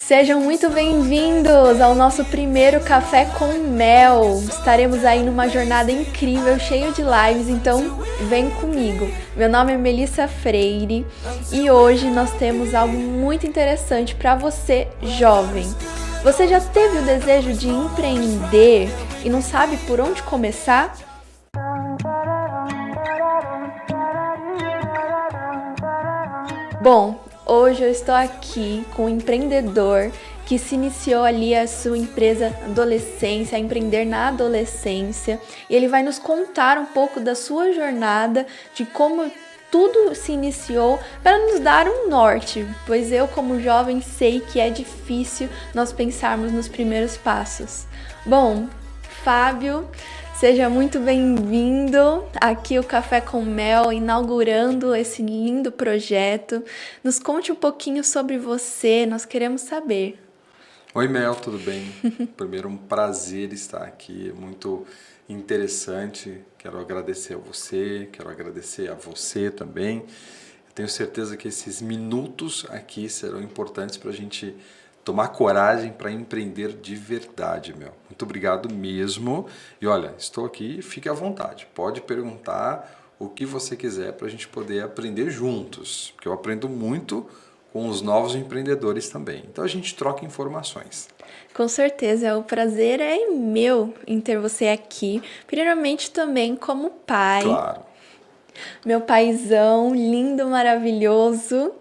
Sejam muito bem-vindos ao nosso primeiro Café com Mel. Estaremos aí numa jornada incrível, cheia de lives, então vem comigo. Meu nome é Melissa Freire e hoje nós temos algo muito interessante para você, jovem. Você já teve o desejo de empreender e não sabe por onde começar? Bom, hoje eu estou aqui com um empreendedor que se iniciou ali a sua empresa na adolescência, a empreender na adolescência. E ele vai nos contar um pouco da sua jornada, de como tudo se iniciou, para nos dar um norte, pois eu, como jovem, sei que é difícil nós pensarmos nos primeiros passos. Bom, Fábio, seja muito bem-vindo aqui o Café com Mel, inaugurando esse lindo projeto. Nos conte um pouquinho sobre você, nós queremos saber. Oi Mel, tudo bem? Primeiro, um prazer estar aqui, muito interessante. Quero agradecer a você, quero agradecer a você também. Eu tenho certeza que esses minutos aqui serão importantes para a gente tomar coragem para empreender de verdade, Mel. Muito obrigado mesmo. E olha, estou aqui, fique à vontade. Pode perguntar o que você quiser para a gente poder aprender juntos, porque eu aprendo muito com os novos empreendedores também. Então a gente troca informações. Com certeza, o prazer é meu em ter você aqui, primeiramente também como pai. Claro. Meu paizão, lindo, maravilhoso,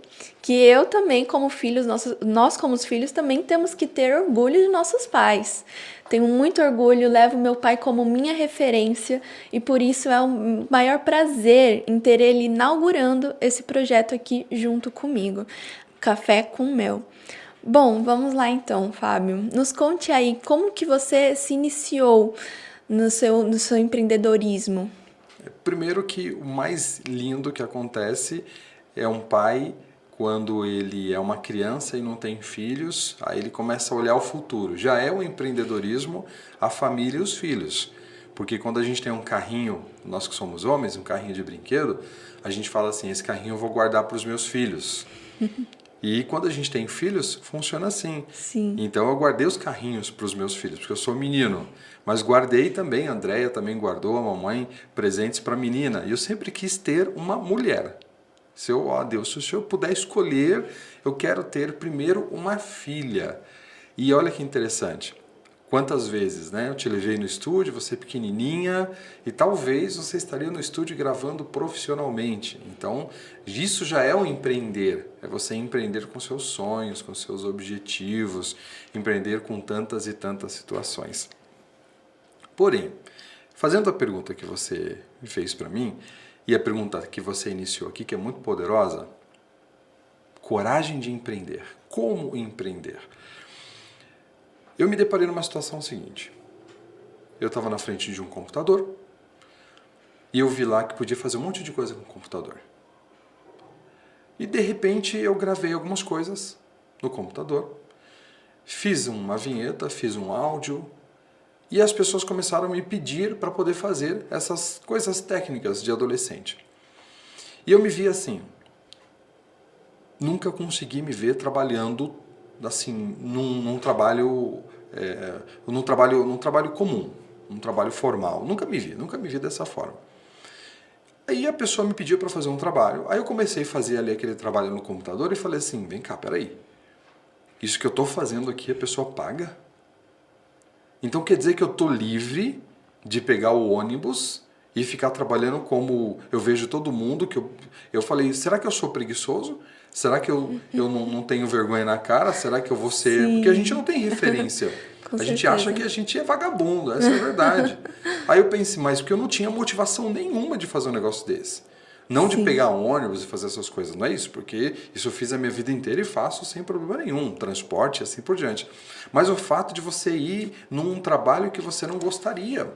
que eu também como filhos, nós como filhos também temos que ter orgulho de nossos pais. Tenho muito orgulho, levo meu pai como minha referência e por isso é o maior prazer em ter ele inaugurando esse projeto aqui junto comigo. Café com Mel. Bom, vamos lá então, Fábio. Nos conte aí como que você se iniciou no seu empreendedorismo. Primeiro que o mais lindo que acontece é um pai, quando ele é uma criança e não tem filhos, aí ele começa a olhar o futuro. Já é o empreendedorismo, a família e os filhos. Porque quando a gente tem um carrinho, nós que somos homens, um carrinho de brinquedo, a gente fala assim, esse carrinho eu vou guardar para os meus filhos. E quando a gente tem filhos, funciona assim. Sim. Então eu guardei os carrinhos para os meus filhos, porque eu sou menino. Mas guardei também, a Andréia também guardou, a mamãe, presentes para a menina. E eu sempre quis ter uma mulher. Se o senhor puder escolher, eu quero ter primeiro uma filha. E olha que interessante. Quantas vezes, né? Eu te levei no estúdio, você pequenininha, e talvez você estaria no estúdio gravando profissionalmente. Então, isso já é um empreender. É você empreender com seus sonhos, com seus objetivos, empreender com tantas e tantas situações. Porém, fazendo a pergunta que você me fez para mim, e a pergunta que você iniciou aqui, que é muito poderosa, coragem de empreender. Como empreender? Eu me deparei numa situação seguinte. Eu estava na frente de um computador e eu vi lá que podia fazer um monte de coisa com o computador. E de repente eu gravei algumas coisas no computador, fiz uma vinheta, fiz um áudio e as pessoas começaram a me pedir para poder fazer essas coisas técnicas de adolescente. E eu me vi assim, nunca consegui me ver trabalhando assim, num trabalho comum, num trabalho formal. Nunca me vi dessa forma. Aí a pessoa me pediu para fazer um trabalho, aí eu comecei a fazer ali aquele trabalho no computador e falei assim, vem cá, peraí, isso que eu estou fazendo aqui a pessoa paga? Então quer dizer que eu estou livre de pegar o ônibus e ficar trabalhando como eu vejo todo mundo, que eu falei, será que eu sou preguiçoso? Será que eu não tenho vergonha na cara? Será que eu vou ser... Sim. Porque a gente não tem referência. Com a gente certeza. acha que a gente é vagabundo, essa é a verdade. Aí eu pensei, mas porque eu não tinha motivação nenhuma de fazer um negócio desse. Não de Sim. pegar ônibus e fazer essas coisas, não é isso? Porque isso eu fiz a minha vida inteira e faço sem problema nenhum, transporte e assim por diante. Mas o fato de você ir num trabalho que você não gostaria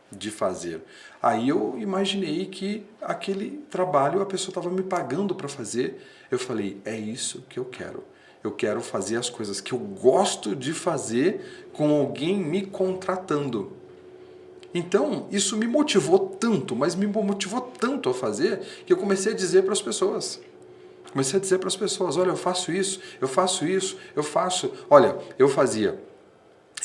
de fazer. Aí eu imaginei que aquele trabalho a pessoa estava me pagando para fazer. Eu falei, é isso que eu quero. Eu quero fazer as coisas que eu gosto de fazer com alguém me contratando. Então, isso me motivou tanto, mas me motivou tanto a fazer, que eu comecei a dizer para as pessoas. Comecei a dizer para as pessoas, olha, eu faço isso, eu faço isso, eu faço... Olha, eu fazia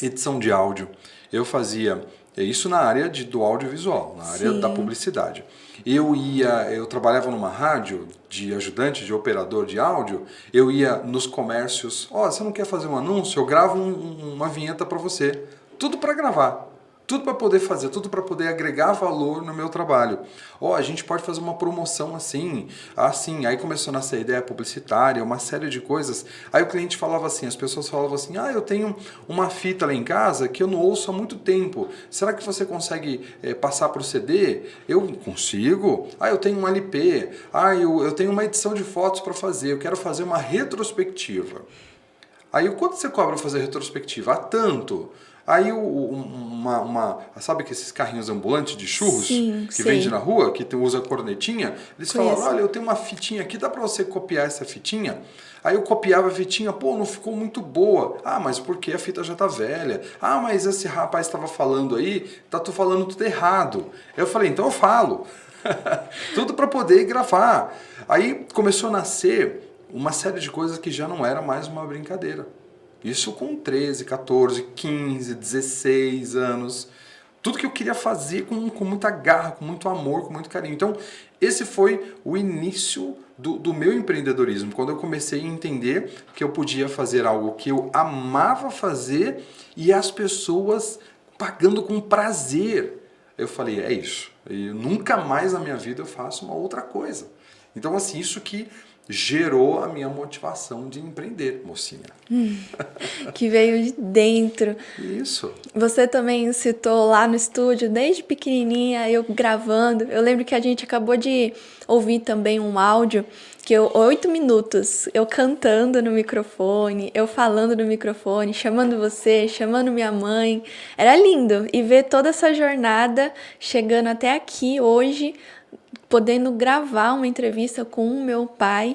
edição de áudio, eu fazia isso na área do audiovisual, na área da publicidade. Eu trabalhava numa rádio de ajudante, de operador de áudio, eu ia nos comércios, você não quer fazer um anúncio? Eu gravo uma vinheta para você. Tudo para gravar. Tudo para poder fazer, tudo para poder agregar valor no meu trabalho. A gente pode fazer uma promoção assim. Aí começou a nascer a ideia publicitária, uma série de coisas. Aí o cliente falava assim, as pessoas falavam assim, eu tenho uma fita lá em casa que eu não ouço há muito tempo. Será que você consegue passar para o CD? Eu consigo. Eu tenho um LP. Eu tenho uma edição de fotos para fazer. Eu quero fazer uma retrospectiva. Aí quanto você cobra para fazer retrospectiva? Tanto. Aí sabe que esses carrinhos ambulantes de churros que vende na rua, que usa cornetinha, eles falavam, olha, eu tenho uma fitinha aqui, dá para você copiar essa fitinha? Aí eu copiava a fitinha, não ficou muito boa. Mas porque a fita já tá velha? Mas esse rapaz estava falando aí, tô falando tudo errado. Eu falei, então eu falo. Tudo para poder gravar. Aí começou a nascer uma série de coisas que já não era mais uma brincadeira. Isso com 13, 14, 15, 16 anos. Tudo que eu queria fazer com muita garra, com muito amor, com muito carinho. Então, esse foi o início do meu empreendedorismo. Quando eu comecei a entender que eu podia fazer algo que eu amava fazer e as pessoas pagando com prazer. Eu falei, é isso. E nunca mais na minha vida eu faço uma outra coisa. Então, assim, isso que gerou a minha motivação de empreender, mocinha. Que veio de dentro. Isso. Você também citou lá no estúdio, desde pequenininha, eu gravando. Eu lembro que a gente acabou de ouvir também um áudio, 8 minutos, eu cantando no microfone, eu falando no microfone, chamando você, chamando minha mãe. Era lindo. E ver toda essa jornada chegando até aqui hoje, podendo gravar uma entrevista com o meu pai,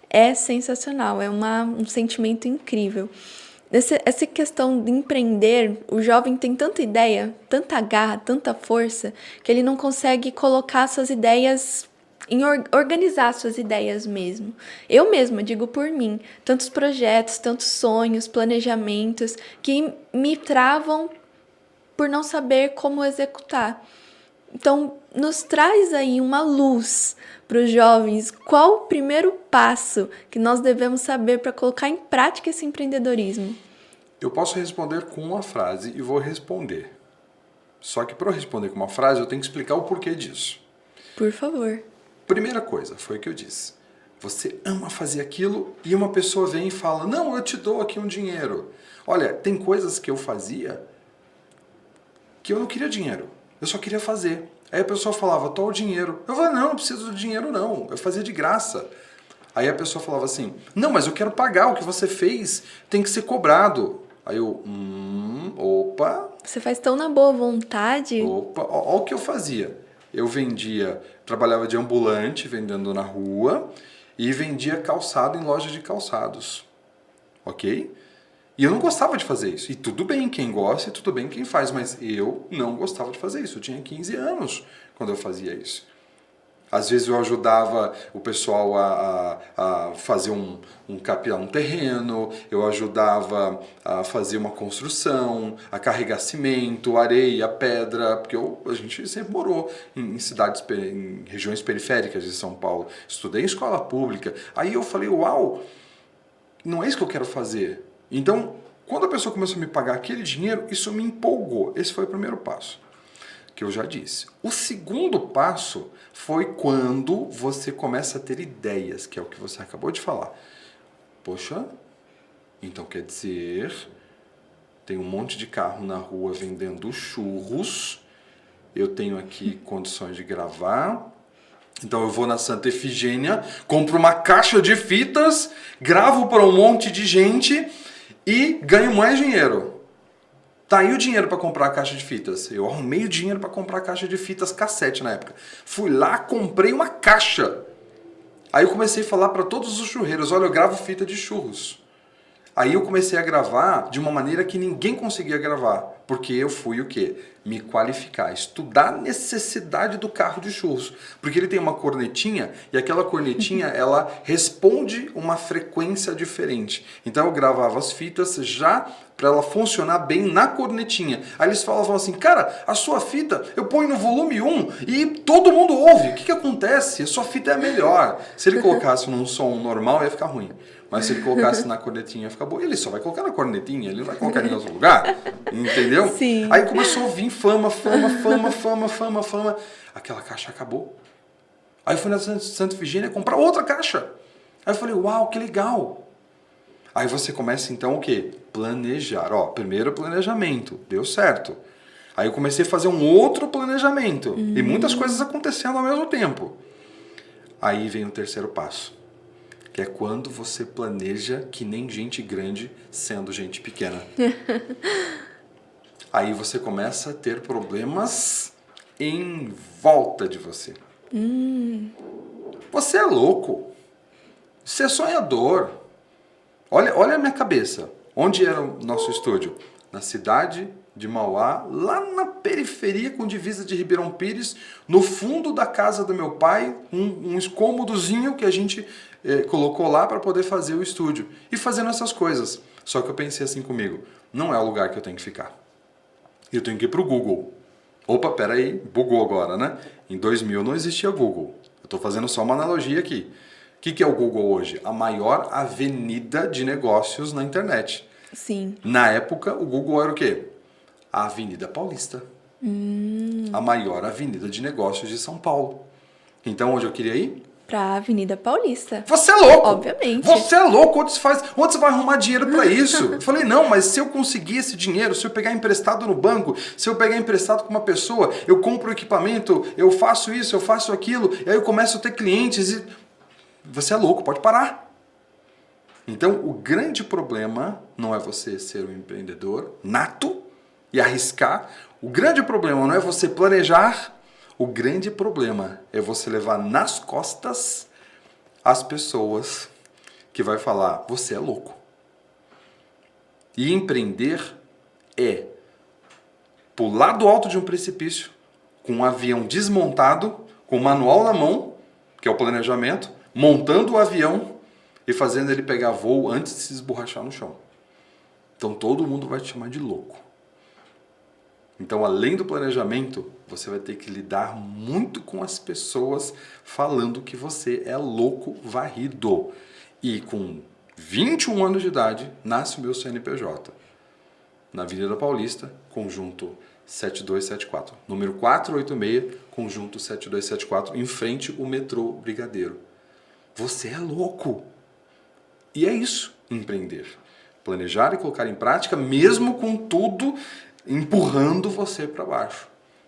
é sensacional, é um sentimento incrível. Essa questão de empreender, o jovem tem tanta ideia, tanta garra, tanta força, que ele não consegue colocar suas ideias, organizar suas ideias mesmo. Eu mesma digo por mim, tantos projetos, tantos sonhos, planejamentos, que me travam por não saber como executar. Então, nos traz aí uma luz para os jovens. Qual o primeiro passo que nós devemos saber para colocar em prática esse empreendedorismo? Eu posso responder com uma frase e vou responder. Só que para eu responder com uma frase, eu tenho que explicar o porquê disso. Por favor. Primeira coisa, foi o que eu disse. Você ama fazer aquilo e uma pessoa vem e fala, não, eu te dou aqui um dinheiro. Olha, tem coisas que eu fazia que eu não queria dinheiro. Eu só queria fazer. Aí a pessoa falava, tô o dinheiro. Eu falava, não preciso do dinheiro não. Eu fazia de graça. Aí a pessoa falava assim, não, mas eu quero pagar. O que você fez tem que ser cobrado. Aí eu, opa. Você faz tão na boa vontade. Opa, olha o que eu fazia. Eu trabalhava de ambulante, vendendo na rua, e vendia calçado em loja de calçados. Ok? E eu não gostava de fazer isso. E tudo bem quem gosta e tudo bem quem faz, mas eu não gostava de fazer isso. Eu tinha 15 anos quando eu fazia isso. Às vezes eu ajudava o pessoal a fazer capear um terreno, eu ajudava a fazer uma construção, a carregar cimento, areia, pedra, porque a gente sempre morou em cidades, em regiões periféricas de São Paulo. Estudei em escola pública. Aí eu falei, uau, não é isso que eu quero fazer. Então, quando a pessoa começou a me pagar aquele dinheiro, isso me empolgou. Esse foi o primeiro passo, que eu já disse. O segundo passo foi quando você começa a ter ideias, que é o que você acabou de falar. Poxa, então quer dizer, tem um monte de carro na rua vendendo churros, eu tenho aqui condições de gravar, então eu vou na Santa Efigênia, compro uma caixa de fitas, gravo para um monte de gente e ganho mais dinheiro. Tá aí o dinheiro para comprar a caixa de fitas. Eu arrumei o dinheiro para comprar a caixa de fitas cassete na época. Fui lá, comprei uma caixa. Aí eu comecei a falar para todos os churreiros, olha, eu gravo fita de churros. Aí eu comecei a gravar de uma maneira que ninguém conseguia gravar, porque eu fui o quê? Me qualificar, estudar a necessidade do carro de churros, porque ele tem uma cornetinha e aquela cornetinha ela responde uma frequência diferente. Então eu gravava as fitas já para ela funcionar bem na cornetinha. Aí eles falavam assim, cara, a sua fita eu ponho no volume 1 e todo mundo ouve. O que acontece? A sua fita é melhor. Se ele colocasse num som normal ia ficar ruim. Mas se ele colocasse na cornetinha ia ficar bom. Ele só vai colocar na cornetinha, ele não vai colocar em outro lugar. Entendeu? Sim. Aí começou a vir fama. Aquela caixa acabou. Aí eu fui na Santa Efigênia comprar outra caixa. Aí eu falei, uau, que legal. Aí você começa então o quê? Planejar. Ó, primeiro planejamento, deu certo. Aí eu comecei a fazer um outro planejamento. E muitas coisas acontecendo ao mesmo tempo. Aí vem o terceiro passo. Que é quando você planeja que nem gente grande sendo gente pequena. Aí você começa a ter problemas em volta de você. Você é louco. Você é sonhador. Olha a minha cabeça. Onde era o nosso estúdio? Na cidade de Mauá, lá na periferia com divisa de Ribeirão Pires, no fundo da casa do meu pai, um cômodozinho que a gente colocou lá para poder fazer o estúdio. E fazendo essas coisas. Só que eu pensei assim comigo, não é o lugar que eu tenho que ficar. Eu tenho que ir para o Google. Opa, peraí, bugou agora, né? Em 2000 não existia Google. Eu estou fazendo só uma analogia aqui. O que é o Google hoje? A maior avenida de negócios na internet. Sim. Na época, o Google era o quê? A Avenida Paulista. A maior avenida de negócios de São Paulo. Então, onde eu queria ir? Pra Avenida Paulista. Você é louco! Obviamente. Você é louco! Onde você vai arrumar dinheiro para isso? Eu falei, não, mas se eu conseguir esse dinheiro, se eu pegar emprestado no banco, se eu pegar emprestado com uma pessoa, eu compro equipamento, eu faço isso, eu faço aquilo, e aí eu começo a ter clientes e... Você é louco, pode parar. Então, o grande problema não é você ser um empreendedor nato e arriscar. O grande problema não é você planejar. O grande problema é você levar nas costas as pessoas que vai falar, você é louco. E empreender é pular do alto de um precipício com um avião desmontado, com o manual na mão, que é o planejamento, montando o avião e fazendo ele pegar voo antes de se esborrachar no chão. Então todo mundo vai te chamar de louco. Então, além do planejamento, você vai ter que lidar muito com as pessoas falando que você é louco varrido. E com 21 anos de idade, nasce o meu CNPJ. Na Avenida Paulista, conjunto 7274. Número 486, conjunto 7274, em frente ao metrô Brigadeiro. Você é louco! E é isso, empreender. Planejar e colocar em prática, mesmo com tudo empurrando você para baixo.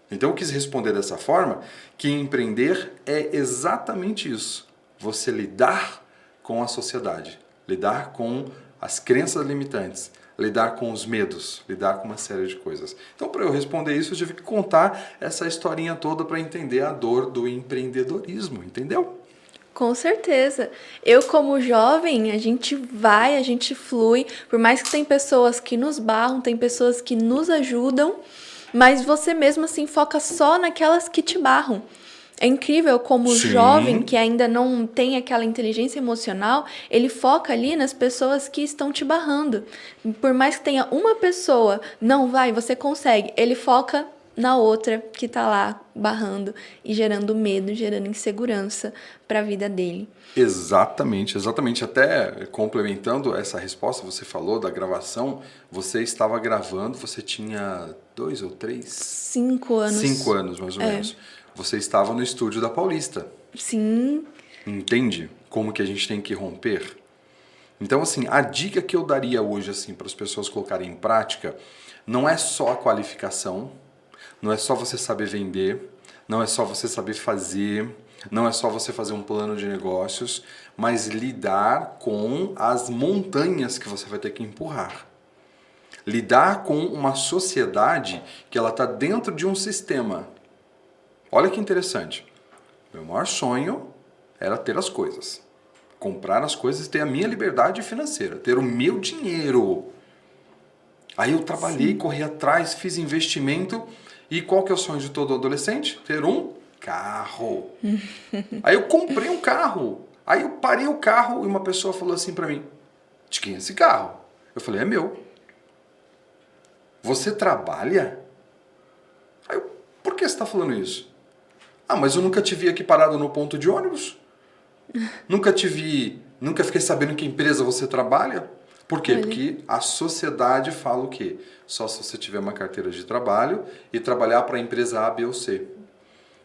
Então eu quis responder dessa forma, que empreender é exatamente isso. Você lidar com a sociedade, lidar com as crenças limitantes, lidar com os medos, lidar com uma série de coisas. Então, para eu responder isso, eu tive que contar essa historinha toda para entender a dor do empreendedorismo, entendeu? Com certeza. Eu, como jovem, a gente flui, por mais que tem pessoas que nos barram, tem pessoas que nos ajudam, mas você mesmo assim foca só naquelas que te barram. É incrível como o jovem que ainda não tem aquela inteligência emocional, ele foca ali nas pessoas que estão te barrando. Por mais que tenha uma pessoa, não vai, você consegue, ele foca na outra que tá lá barrando e gerando medo, gerando insegurança para a vida dele. Exatamente. Até complementando essa resposta, você falou da gravação, você estava gravando, você tinha 2 ou 3? 5 anos. 5 anos, mais ou menos. Você estava no estúdio da Paulista. Sim. Entende como que a gente tem que romper? Então, assim, a dica que eu daria hoje, assim, para as pessoas colocarem em prática, não é só a qualificação, não é só você saber vender, não é só você saber fazer, não é só você fazer um plano de negócios, mas lidar com as montanhas que você vai ter que empurrar. Lidar com uma sociedade que ela está dentro de um sistema. Olha que interessante. Meu maior sonho era ter as coisas. Comprar as coisas, ter a minha liberdade financeira, ter o meu dinheiro. Aí eu trabalhei, corri atrás, fiz investimento. E qual que é o sonho de todo adolescente? Ter um carro. Aí eu comprei um carro. Aí eu parei o carro e uma pessoa falou assim pra mim: de quem é esse carro? Eu falei: é meu. Você trabalha? Aí eu: por que você está falando isso? Ah, mas eu nunca te vi aqui parado no ponto de ônibus. Nunca fiquei sabendo que empresa você trabalha. Por quê? Olha. Porque a sociedade fala o quê? Só se você tiver uma carteira de trabalho e trabalhar para a empresa A, B ou C.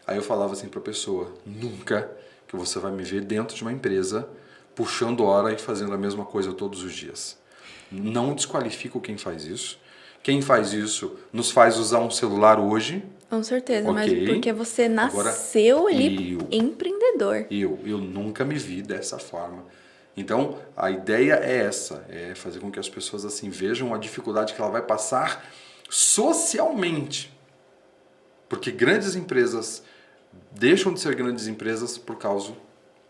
Aí eu falava assim para a pessoa: nunca que você vai me ver dentro de uma empresa puxando hora e fazendo a mesma coisa todos os dias. Não desqualifico quem faz isso. Quem faz isso nos faz usar um celular hoje. Com certeza, Ok. mas porque você Agora, nasceu ali empreendedor. Eu nunca me vi dessa forma. Então, a ideia é essa, é fazer com que as pessoas assim vejam a dificuldade que ela vai passar socialmente. Porque grandes empresas deixam de ser grandes empresas por causa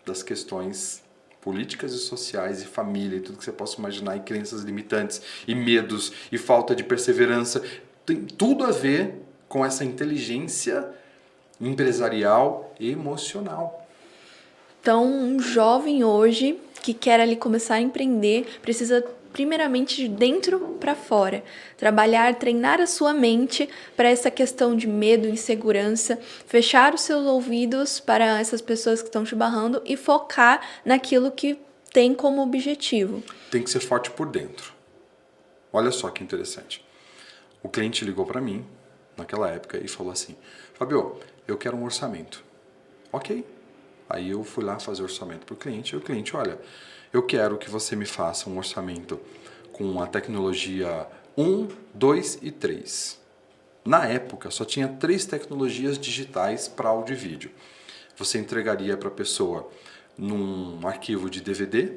das questões políticas e sociais e família e tudo que você possa imaginar, e crenças limitantes, e medos, e falta de perseverança. Tem tudo a ver com essa inteligência empresarial e emocional. Então, um jovem hoje que quer ali começar a empreender precisa primeiramente de dentro para fora, trabalhar, treinar a sua mente para essa questão de medo, insegurança, fechar os seus ouvidos para essas pessoas que estão te barrando e focar naquilo que tem como objetivo. Tem que ser forte por dentro. Olha só que interessante. O cliente ligou para mim naquela época e falou assim: Fabio, eu quero um orçamento. Ok. Aí eu fui lá fazer orçamento para o cliente e o cliente: olha, eu quero que você me faça um orçamento com a tecnologia 1, 2 e 3. Na época só tinha 3 tecnologias digitais para áudio e vídeo. Você entregaria para a pessoa num arquivo de DVD,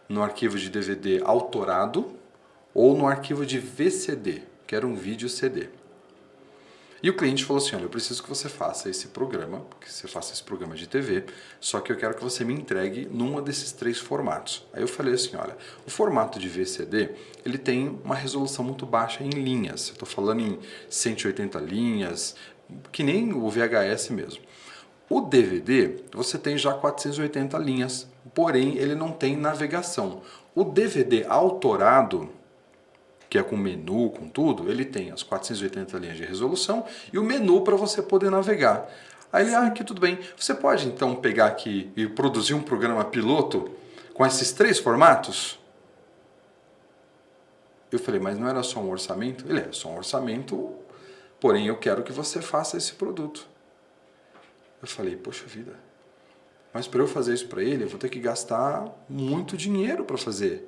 no arquivo de DVD autorado ou no arquivo de VCD, que era um vídeo CD. E o cliente falou assim: olha, eu preciso que você faça esse programa, que você faça esse programa de TV, só que eu quero que você me entregue numa desses 3 formatos. Aí eu falei assim: olha, o formato de VCD, ele tem uma resolução muito baixa em linhas. Eu estou falando em 180 linhas, que nem o VHS mesmo. O DVD, você tem já 480 linhas, porém ele não tem navegação. O DVD autorado, que é com menu, com tudo, ele tem as 480 linhas de resolução e o menu para você poder navegar. Aí ele: aqui tudo bem. Você pode então pegar aqui e produzir um programa piloto com esses 3 formatos? Eu falei: mas não era só um orçamento? Ele: é só um orçamento, porém eu quero que você faça esse produto. Eu falei: poxa vida, mas para eu fazer isso para ele, eu vou ter que gastar muito dinheiro para fazer.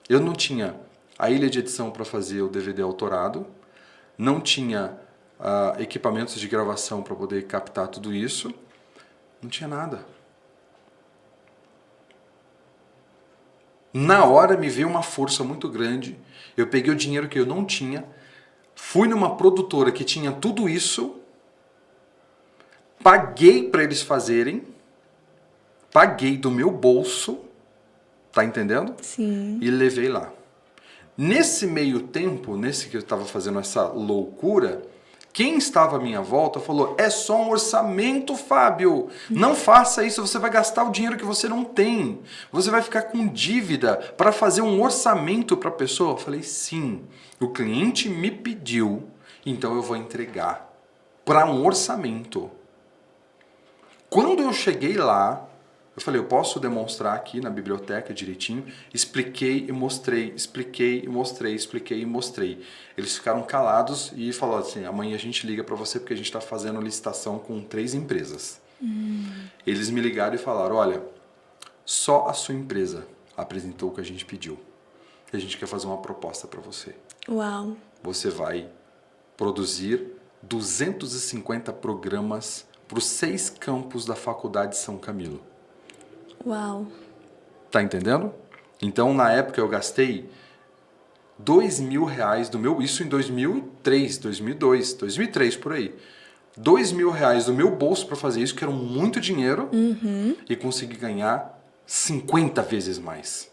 Eu não tinha a ilha de edição para fazer o DVD autorado, não tinha equipamentos de gravação para poder captar tudo isso, não tinha nada. Na hora me veio uma força muito grande, eu peguei o dinheiro que eu não tinha, fui numa produtora que tinha tudo isso, paguei para eles fazerem, paguei do meu bolso, tá entendendo? Sim. E levei lá. Nesse meio tempo, nesse que eu estava fazendo essa loucura, quem estava à minha volta falou: é só um orçamento, Fábio. Não faça isso, você vai gastar o dinheiro que você não tem. Você vai ficar com dívida para fazer um orçamento para a pessoa. Eu falei: sim, o cliente me pediu, então eu vou entregar para um orçamento. Quando eu cheguei lá, eu falei: eu posso demonstrar aqui na biblioteca direitinho? Expliquei e mostrei, expliquei e mostrei, expliquei e mostrei. Eles ficaram calados e falaram assim: amanhã a gente liga para você porque a gente está fazendo licitação com 3 empresas. Eles me ligaram e falaram: olha, só a sua empresa apresentou o que a gente pediu. A gente quer fazer uma proposta para você. Uau. Você vai produzir 250 programas para os 6 campos da Faculdade de São Camilo. Uau. Tá entendendo? Então, na época, eu gastei R$2.000 do meu... Isso em 2003, 2002, 2003, por aí. R$ 2.000 do meu bolso para fazer isso, que era muito dinheiro, e consegui ganhar 50 vezes mais.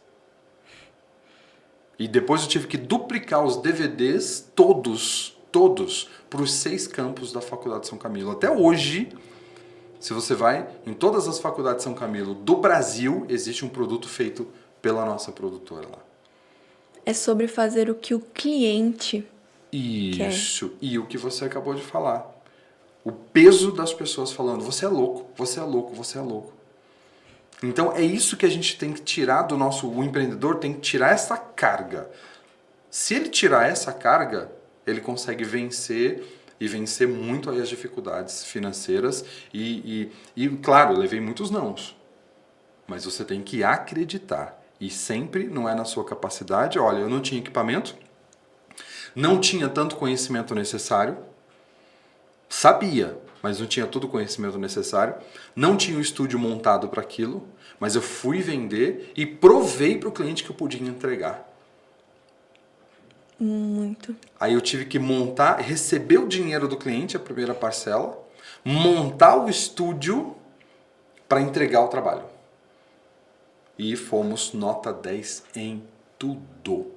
E depois eu tive que duplicar os DVDs todos, para os 6 campos da Faculdade de São Camilo. Até hoje, se você vai em todas as faculdades de São Camilo do Brasil, existe um produto feito pela nossa produtora lá. É sobre fazer o que o cliente Isso. E o que você acabou de falar. O peso das pessoas falando, você é louco, você é louco, você é louco. Então é isso que a gente tem que tirar do nosso... O empreendedor tem que tirar essa carga. Se ele tirar essa carga, ele consegue vencer e vencer muito aí as dificuldades financeiras. E claro, eu levei muitos nãos. Mas você tem que acreditar. E sempre não é na sua capacidade. Olha, eu não tinha equipamento, não tinha tanto conhecimento necessário, sabia, mas não tinha todo o conhecimento necessário, não tinha um estúdio montado para aquilo, mas eu fui vender e provei para o cliente que eu podia entregar. Muito. Aí eu tive que montar, receber o dinheiro do cliente, a primeira parcela, montar o estúdio para entregar o trabalho. E fomos nota 10 em tudo.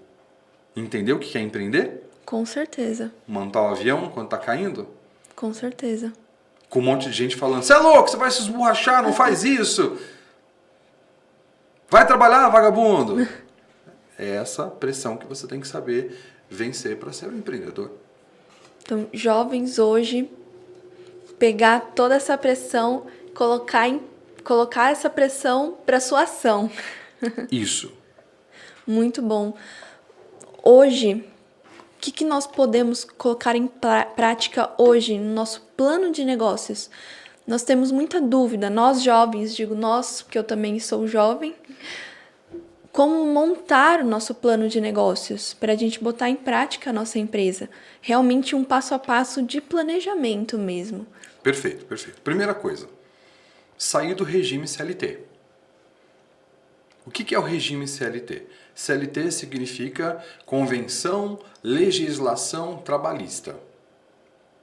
Entendeu o que é empreender? Com certeza. Montar o avião quando tá caindo? Com certeza. Com um monte de gente falando, você é louco, você vai se esborrachar, não faz isso. Vai trabalhar, vagabundo. É essa pressão que você tem que saber vencer para ser um empreendedor. Então, jovens hoje, pegar toda essa pressão, colocar essa pressão para sua ação. Isso. Muito bom. Hoje, o que nós podemos colocar em prática hoje no nosso plano de negócios? Nós temos muita dúvida, nós jovens, digo nós, porque eu também sou jovem, como montar o nosso plano de negócios para a gente botar em prática a nossa empresa. Realmente um passo a passo de planejamento mesmo. Perfeito, perfeito. Primeira coisa, sair do regime CLT. O que é o regime CLT? CLT significa Convenção Legislação Trabalhista.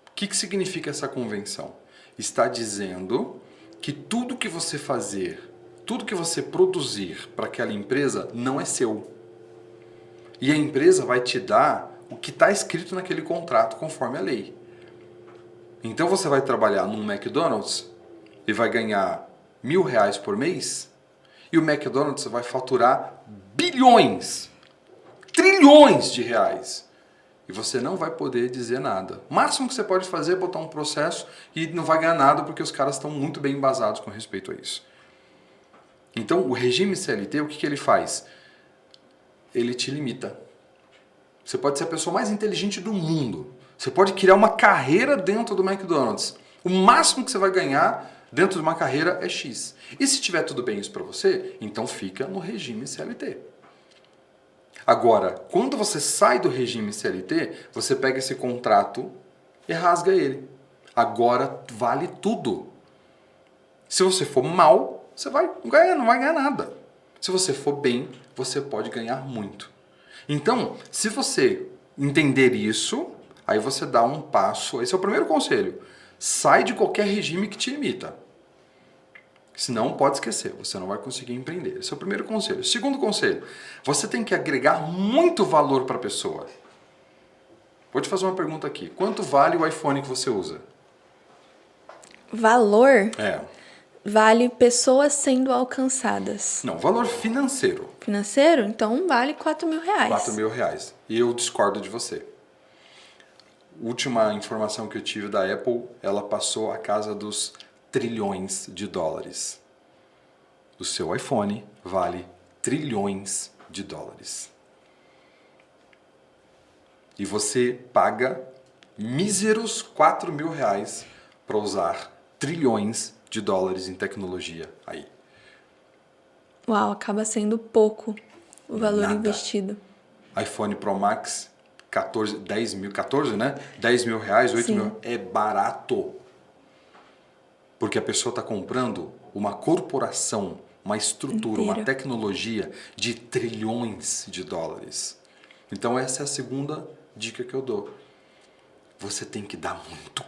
O que significa essa convenção? Está dizendo que tudo que você fazer, tudo que você produzir para aquela empresa não é seu. E a empresa vai te dar o que está escrito naquele contrato conforme a lei. Então você vai trabalhar num McDonald's e vai ganhar R$ 1.000 por mês e o McDonald's vai faturar bilhões, trilhões de reais. E você não vai poder dizer nada. O máximo que você pode fazer é botar um processo e não vai ganhar nada porque os caras estão muito bem embasados com respeito a isso. Então, o regime CLT, o que ele faz? Ele te limita. Você pode ser a pessoa mais inteligente do mundo. Você pode criar uma carreira dentro do McDonald's. O máximo que você vai ganhar dentro de uma carreira é X. E se tiver tudo bem isso para você, então fica no regime CLT. Agora, quando você sai do regime CLT, você pega esse contrato e rasga ele. Agora vale tudo. Se você for mal, você não vai ganhar nada. Se você for bem, você pode ganhar muito. Então, se você entender isso, aí você dá um passo. Esse é o primeiro conselho. Sai de qualquer regime que te limita. Senão, pode esquecer, você não vai conseguir empreender. Esse é o primeiro conselho. Segundo conselho, você tem que agregar muito valor para a pessoa. Vou te fazer uma pergunta aqui. Quanto vale o iPhone que você usa? Valor? É. Vale pessoas sendo alcançadas. Não, valor financeiro. Financeiro? Então vale R$4.000. R$4.000. E eu discordo de você. Última informação que eu tive da Apple, ela passou a casa dos trilhões de dólares. O seu iPhone vale trilhões de dólares. E você paga míseros R$4.000 para usar trilhões de dólares em tecnologia aí. Uau, acaba sendo pouco o valor Nada. investido. iPhone Pro Max, 10 mil, 14, né? R$10.000, R$8.000, é barato. Porque a pessoa está comprando uma corporação, uma estrutura, Inteira. uma tecnologia de trilhões de dólares. Então essa é a segunda dica que eu dou. Você tem que dar muito.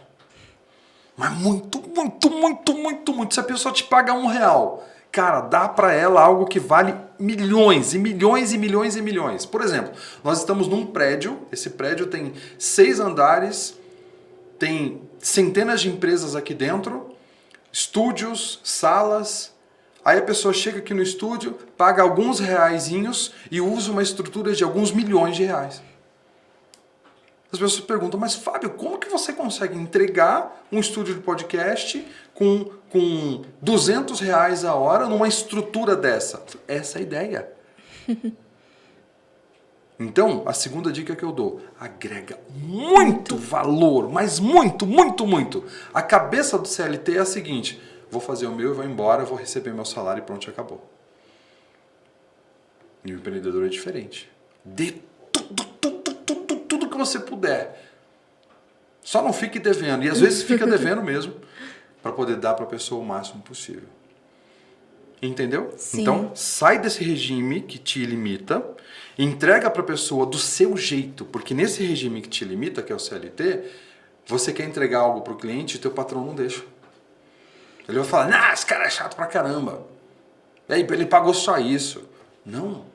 Mas muito, muito, muito, muito, muito. Se a pessoa te paga R$1, cara, dá para ela algo que vale milhões e milhões e milhões e milhões. Por exemplo, nós estamos num prédio, esse prédio tem 6 andares, tem centenas de empresas aqui dentro, estúdios, salas. Aí a pessoa chega aqui no estúdio, paga alguns reaisinhos e usa uma estrutura de alguns milhões de reais. As pessoas perguntam, mas Fábio, como que você consegue entregar um estúdio de podcast com R$200 a hora numa estrutura dessa? Essa é a ideia. Então, a segunda dica que eu dou, agrega muito valor, mas muito, muito, muito. A cabeça do CLT é a seguinte, vou fazer o meu, vou embora, vou receber meu salário e pronto, acabou. E o empreendedor é diferente. Dê tudo que você puder. Só não fique devendo. E às vezes fica devendo mesmo, para poder dar para a pessoa o máximo possível. Entendeu? Sim. Então, sai desse regime que te limita, entrega para a pessoa do seu jeito, porque nesse regime que te limita, que é o CLT, você quer entregar algo para o cliente e teu patrão não deixa. Ele vai falar, esse cara é chato pra caramba. Ele pagou só isso. Não.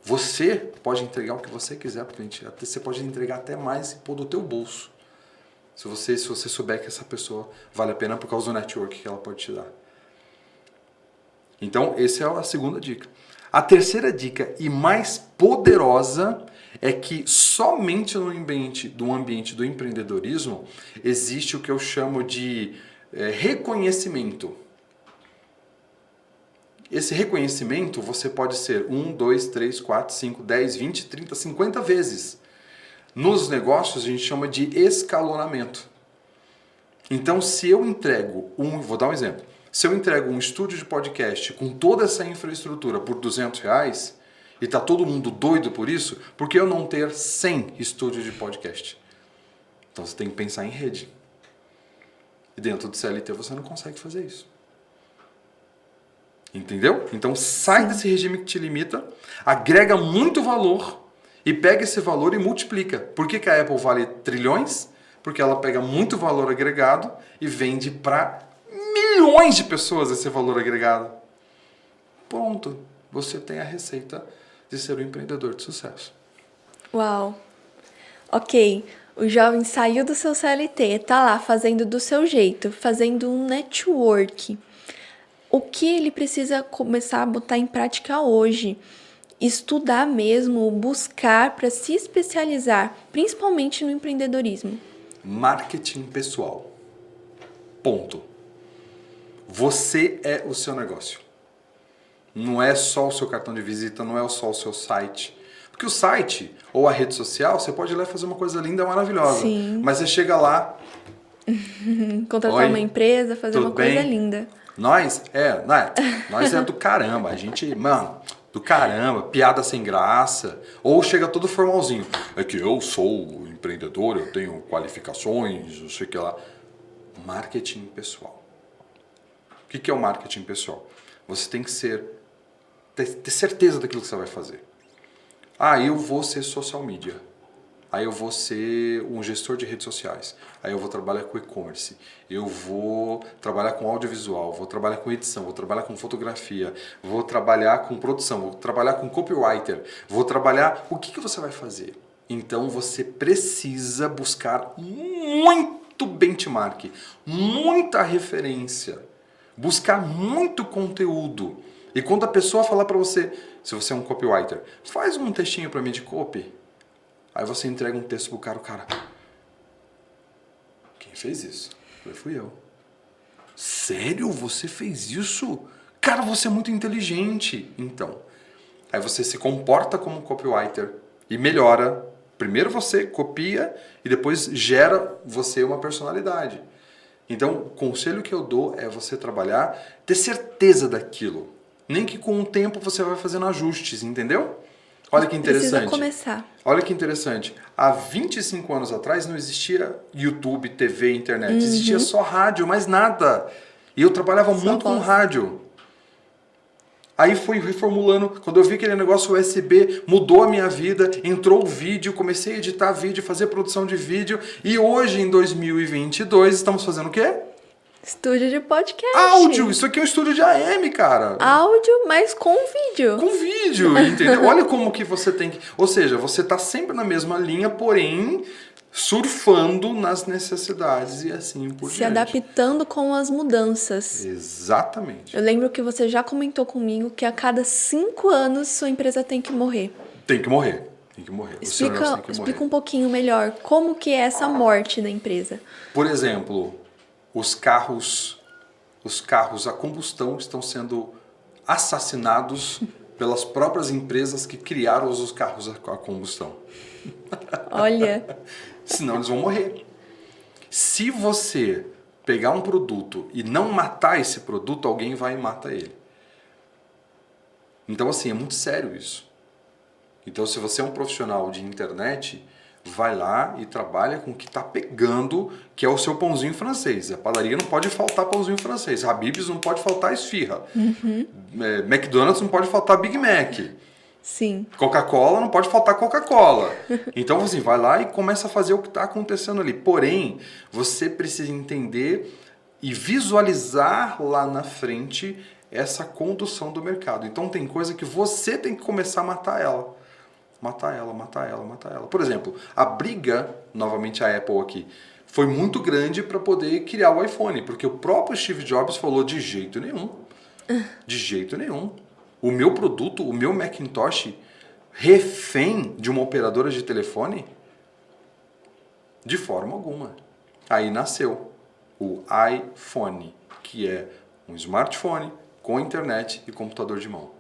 Você pode entregar o que você quiser para o cliente. Você pode entregar até mais e pôr do teu bolso. Se você souber que essa pessoa vale a pena por causa do network que ela pode te dar. Então, essa é a segunda dica. A terceira dica e mais poderosa é que somente no ambiente do empreendedorismo existe o que eu chamo de reconhecimento. Esse reconhecimento você pode ser 1, 2, 3, 4, 5, 10, 20, 30, 50 vezes. Nos negócios a gente chama de escalonamento. Então se eu entrego vou dar um exemplo. Se eu entrego um estúdio de podcast com toda essa infraestrutura por R$200 e está todo mundo doido por isso, por que eu não ter 100 estúdios de podcast? Então você tem que pensar em rede. E dentro do CLT você não consegue fazer isso. Entendeu? Então sai desse regime que te limita, agrega muito valor e pega esse valor e multiplica. Por que a Apple vale trilhões? Porque ela pega muito valor agregado e vende para milhões de pessoas esse valor agregado. Pronto, você tem a receita de ser um empreendedor de sucesso. Uau! Ok, o jovem saiu do seu CLT, tá lá fazendo do seu jeito, fazendo um network. O que ele precisa começar a botar em prática hoje? Estudar mesmo, buscar para se especializar, principalmente no empreendedorismo. Marketing pessoal. Ponto. Você é o seu negócio. Não é só o seu cartão de visita, não é só o seu site. Porque o site ou a rede social, você pode ir lá e fazer uma coisa linda, maravilhosa. Sim. Mas você chega lá... Contratar uma empresa, fazer uma coisa linda. Nós é do caramba. A gente, do caramba, piada sem graça. Ou chega todo formalzinho. É que eu sou empreendedor, eu tenho qualificações, não sei o que lá. Marketing pessoal. O que é o marketing pessoal? Você tem que ter certeza daquilo que você vai fazer. Eu vou ser social media. Aí eu vou ser um gestor de redes sociais. Aí eu vou trabalhar com e-commerce. Eu vou trabalhar com audiovisual, vou trabalhar com edição, vou trabalhar com fotografia, vou trabalhar com produção, vou trabalhar com copywriter, vou trabalhar... O que você vai fazer? Então você precisa buscar muito benchmark, muita referência, buscar muito conteúdo. E quando a pessoa falar para você, se você é um copywriter, faz um textinho para mim de copy. Aí você entrega um texto pro cara, o cara... Quem fez isso? Fui eu. Sério? Você fez isso? Cara, você é muito inteligente. Então, aí você se comporta como copywriter e melhora. Primeiro você copia e depois gera você uma personalidade. Então, o conselho que eu dou é você trabalhar, ter certeza daquilo. Nem que com o tempo você vai fazendo ajustes, entendeu? Olha que interessante. Precisa começar. Olha que interessante. Há 25 anos atrás não existia YouTube, TV, internet. Existia só rádio, mais nada. E eu trabalhava muito com rádio. Aí fui reformulando. Quando eu vi aquele negócio USB, mudou a minha vida. Entrou o vídeo, comecei a editar vídeo, fazer produção de vídeo. E hoje, em 2022, estamos fazendo o quê? Estúdio de podcast. Áudio! Isso aqui é um estúdio de AM, cara. Áudio, mas com vídeo. Com vídeo, entendeu? Olha como que você tem que... Ou seja, você tá sempre na mesma linha, porém surfando nas necessidades e assim por Se diante. adaptando com as mudanças. Exatamente. Eu lembro que você já comentou comigo que a cada 5 anos sua empresa tem que morrer. Tem que morrer. Tem que morrer. Os seu negócio tem que Explica morrer. um pouquinho melhor como que é essa morte da empresa. Por exemplo, os carros a combustão estão sendo assassinados pelas próprias empresas que criaram os carros a combustão. Olha, Senão eles vão morrer. Se você pegar um produto e não matar esse produto, alguém vai e mata ele. Então, assim, é muito sério isso. Então, se você é um profissional de internet, vai lá e trabalha com o que está pegando, que é o seu pãozinho francês. A padaria não pode faltar pãozinho francês. Habib's não pode faltar esfirra. McDonald's não pode faltar Big Mac. sim. Coca-Cola não pode faltar Coca-Cola. Então, assim, vai lá e começa a fazer o que está acontecendo ali. Porém, você precisa entender e visualizar lá na frente essa condução do mercado. Então, tem coisa que você tem que começar a matar ela. Matar ela. Por exemplo, a briga, novamente a Apple aqui, foi muito grande para poder criar o iPhone, porque o próprio Steve Jobs falou de jeito nenhum. De jeito nenhum. O meu produto, o meu Macintosh, refém de uma operadora de telefone? De forma alguma. Aí nasceu o iPhone, que é um smartphone com internet e computador de mão.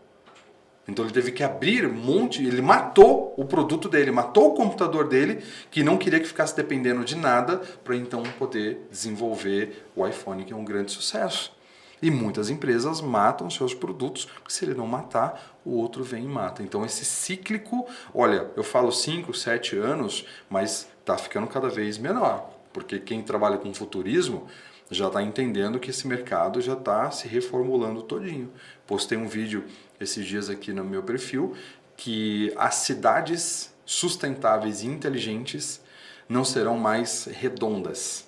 Então ele teve que abrir um monte, ele matou o produto dele, matou o computador dele, que não queria que ficasse dependendo de nada, para então poder desenvolver o iPhone, que é um grande sucesso. E muitas empresas matam seus produtos, porque se ele não matar, o outro vem e mata. Então esse cíclico, olha, eu falo 5, 7 anos, mas está ficando cada vez menor. Porque quem trabalha com futurismo já está entendendo que esse mercado já está se reformulando todinho. Postei um vídeo esses dias aqui no meu perfil que as cidades sustentáveis e inteligentes não serão mais redondas.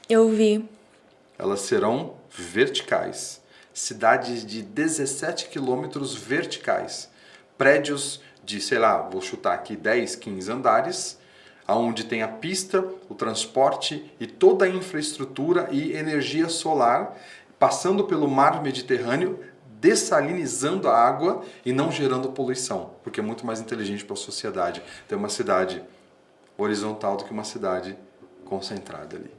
Eu vi. Elas serão verticais. Cidades de 17 quilômetros verticais. Prédios de, sei lá, vou chutar aqui 10, 15 andares, onde tem a pista, o transporte e toda a infraestrutura e energia solar, passando pelo mar Mediterrâneo, dessalinizando a água e não gerando poluição, porque é muito mais inteligente para a sociedade ter uma cidade horizontal do que uma cidade concentrada ali.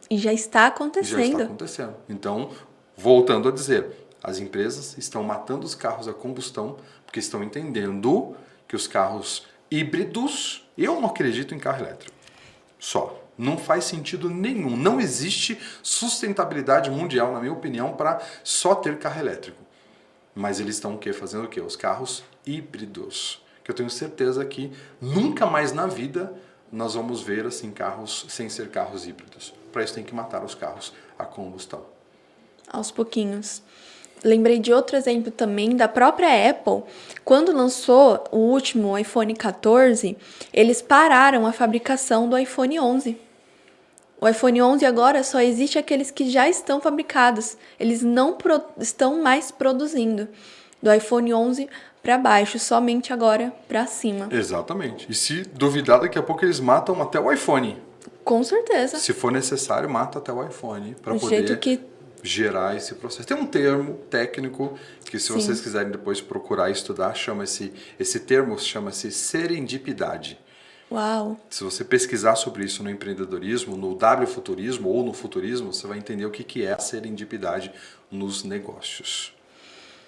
E já está acontecendo. Já está acontecendo. Então, voltando a dizer, as empresas estão matando os carros a combustão porque estão entendendo que os carros híbridos, eu não acredito em carro elétrico. Só. Não faz sentido nenhum. Não existe sustentabilidade mundial, na minha opinião, para só ter carro elétrico. Mas eles estão fazendo o quê? Os carros híbridos. Que eu tenho certeza que nunca mais na vida nós vamos ver assim carros sem ser carros híbridos. Para isso tem que matar os carros a combustão. Aos pouquinhos. Lembrei de outro exemplo também da própria Apple. Quando lançou o último iPhone 14, eles pararam a fabricação do iPhone 11. O iPhone 11 agora só existe aqueles que já estão fabricados. Eles não estão mais produzindo. Do iPhone 11 para baixo, somente agora para cima. Exatamente. E se duvidar, daqui a pouco eles matam até o iPhone. Com certeza. Se for necessário, mata até o iPhone para Do poder jeito que gerar esse processo. Tem um termo técnico que, se vocês quiserem depois procurar e estudar, esse termo chama-se serendipidade. Uau! Se você pesquisar sobre isso no empreendedorismo, no W-futurismo ou no futurismo, você vai entender o que é a serendipidade nos negócios.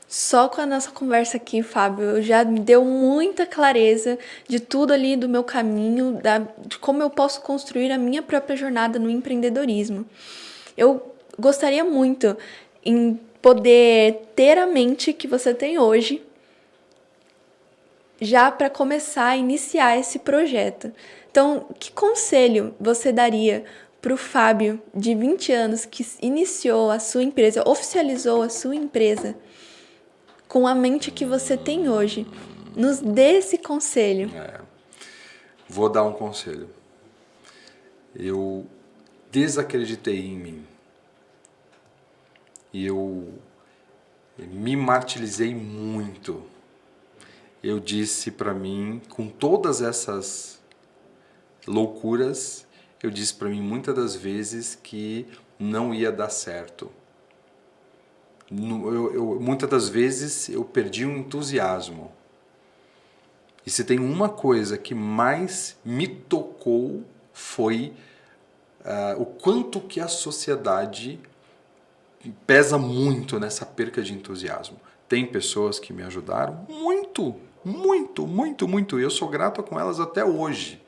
Só com a nossa conversa aqui, Fábio, já me deu muita clareza de tudo ali do meu caminho, de como eu posso construir a minha própria jornada no empreendedorismo. Eu gostaria muito em poder ter a mente que você tem hoje, já para começar a iniciar esse projeto. Então, que conselho você daria para o Fábio, de 20 anos, que iniciou a sua empresa, oficializou a sua empresa, com a mente que você tem hoje? Nos dê esse conselho. Vou dar um conselho. Eu desacreditei em mim. E eu me martirizei muito. Eu disse para mim, com todas essas loucuras, eu disse para mim muitas das vezes que não ia dar certo. Muitas das vezes eu perdi o entusiasmo. E se tem uma coisa que mais me tocou foi o quanto que a sociedade pesa muito nessa perca de entusiasmo. Tem pessoas que me ajudaram muito, muito, muito, muito. E eu sou grato com elas até hoje.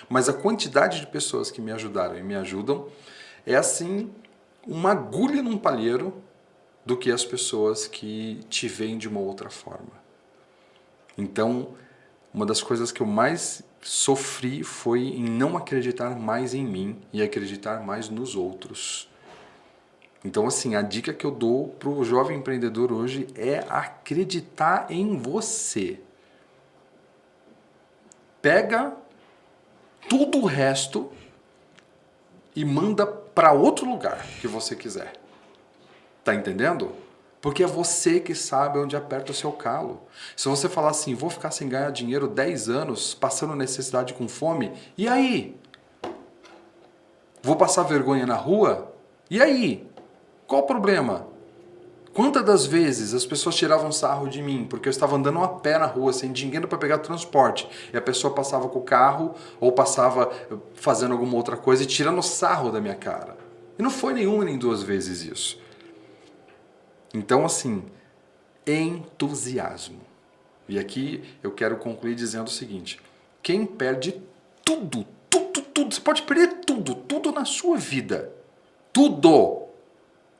Mas a quantidade de pessoas que me ajudaram e me ajudam é assim, uma agulha num palheiro do que as pessoas que te veem de uma outra forma. Então, uma das coisas que eu mais sofri foi em não acreditar mais em mim e acreditar mais nos outros. Então, assim, a dica que eu dou para o jovem empreendedor hoje é acreditar em você. Pega tudo o resto e manda para outro lugar que você quiser. Tá entendendo? Porque é você que sabe onde aperta o seu calo. Se você falar assim, vou ficar sem ganhar dinheiro 10 anos, passando necessidade com fome, e aí? Vou passar vergonha na rua? E aí? Qual o problema? Quantas das vezes as pessoas tiravam sarro de mim porque eu estava andando a pé na rua sem dinheiro para pegar transporte e a pessoa passava com o carro ou passava fazendo alguma outra coisa e tirando sarro da minha cara. E não foi nenhuma nem duas vezes isso. Então, assim, entusiasmo. E aqui eu quero concluir dizendo o seguinte: quem perde tudo, você pode perder tudo na sua vida. Tudo.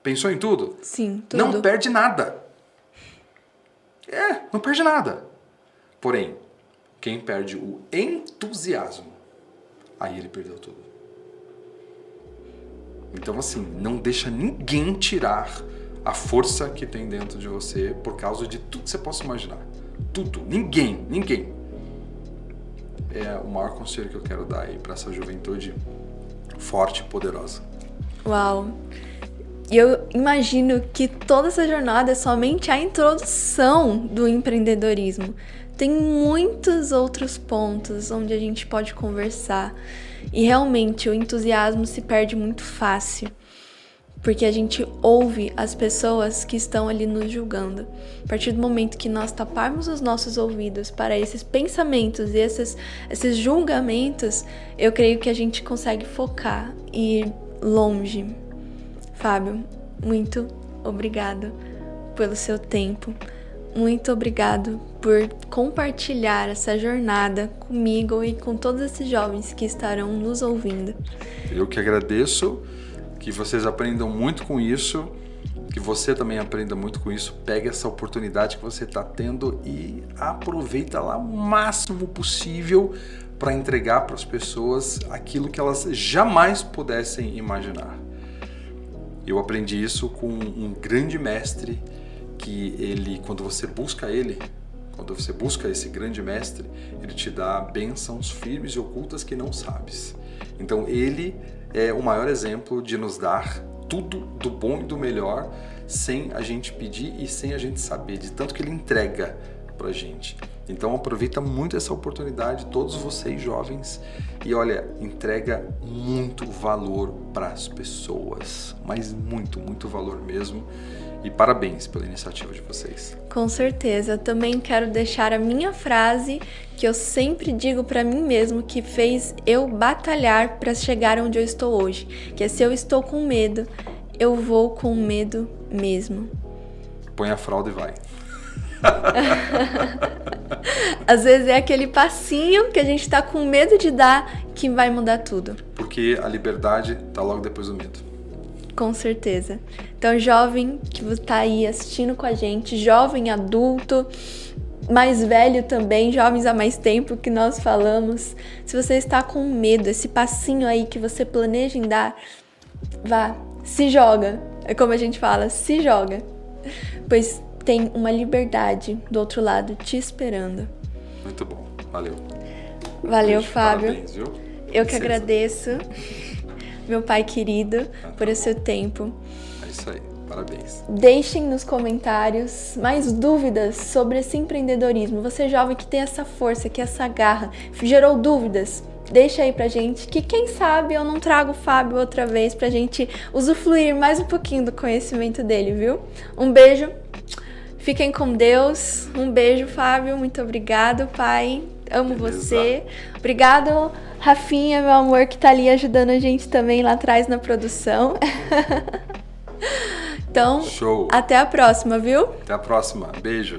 Pensou em tudo? Sim, tudo. Não perde nada. Não perde nada. Porém, quem perde o entusiasmo, aí ele perdeu tudo. Então, assim, não deixa ninguém tirar a força que tem dentro de você por causa de tudo que você possa imaginar. Tudo. Ninguém. É o maior conselho que eu quero dar aí para essa juventude forte e poderosa. Uau! E eu imagino que toda essa jornada é somente a introdução do empreendedorismo. Tem muitos outros pontos onde a gente pode conversar. E realmente o entusiasmo se perde muito fácil. Porque a gente ouve as pessoas que estão ali nos julgando. A partir do momento que nós taparmos os nossos ouvidos para esses pensamentos e esses julgamentos, eu creio que a gente consegue focar e ir longe. Fábio, muito obrigado pelo seu tempo. Muito obrigado por compartilhar essa jornada comigo e com todos esses jovens que estarão nos ouvindo. Eu que agradeço, que vocês aprendam muito com isso, que você também aprenda muito com isso. Pega essa oportunidade que você está tendo e aproveita lá o máximo possível para entregar para as pessoas aquilo que elas jamais pudessem imaginar. Eu aprendi isso com um grande mestre que ele, quando você busca esse grande mestre, ele te dá bênçãos firmes e ocultas que não sabes. Então ele é o maior exemplo de nos dar tudo do bom e do melhor sem a gente pedir e sem a gente saber, de tanto que ele entrega pra gente. Então aproveita muito essa oportunidade, todos vocês jovens, e olha, entrega muito valor para as pessoas, mas muito valor mesmo. E parabéns pela iniciativa de vocês. Com certeza. Eu também quero deixar a minha frase que eu sempre digo para mim mesmo, que fez eu batalhar para chegar onde eu estou hoje, que é: se eu estou com medo, eu vou com medo mesmo. Põe a fralda e vai. Às vezes é aquele passinho que a gente tá com medo de dar que vai mudar tudo. Porque a liberdade tá logo depois do medo. Com certeza. Então, jovem que está aí assistindo com a gente, jovem adulto, mais velho também, jovens há mais tempo que nós falamos, se você está com medo, esse passinho aí que você planeja em dar, vá, se joga. É como a gente fala, se joga. Pois tem uma liberdade do outro lado te esperando. Muito bom. Valeu. Valeu, Beijo, Fábio. Parabéns, viu? Eu que agradeço. meu pai querido, por esse tempo. É isso aí. Parabéns. Deixem nos comentários mais dúvidas sobre esse empreendedorismo. Você jovem que tem essa força, que essa garra, gerou dúvidas? Deixa aí pra gente, que quem sabe eu não trago o Fábio outra vez pra gente usufruir mais um pouquinho do conhecimento dele, viu? Um beijo, fiquem com Deus. Um beijo, Fábio, muito obrigado, pai. Amo você. Obrigado, Rafinha, meu amor, que tá ali ajudando a gente também lá atrás na produção. Então, show. Até a próxima, viu? Até a próxima. Beijo.